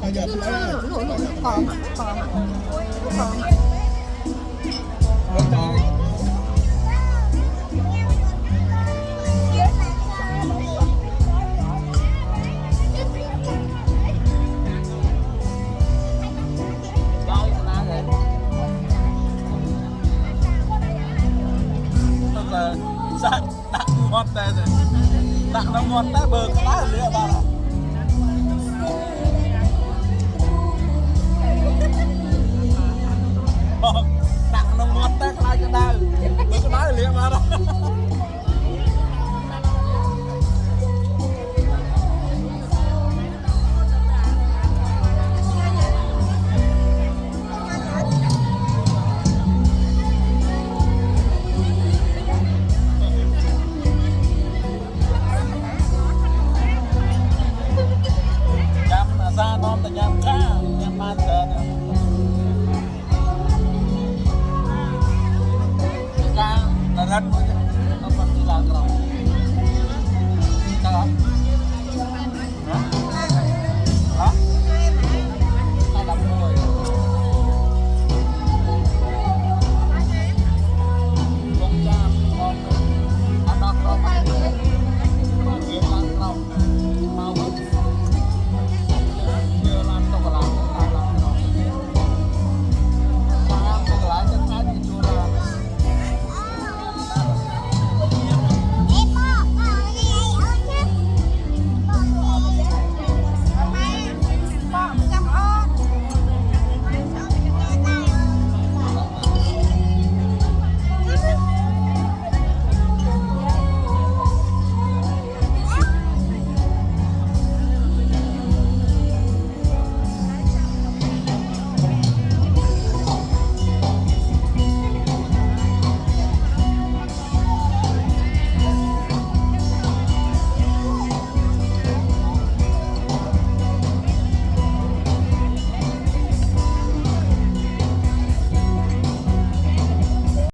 bây giờ còn đặt ngọt đây rồi đặt nó ngọt tới bờ cá lửa ba đặt nó ngọt tới cái đau bờ cá lửa ba đó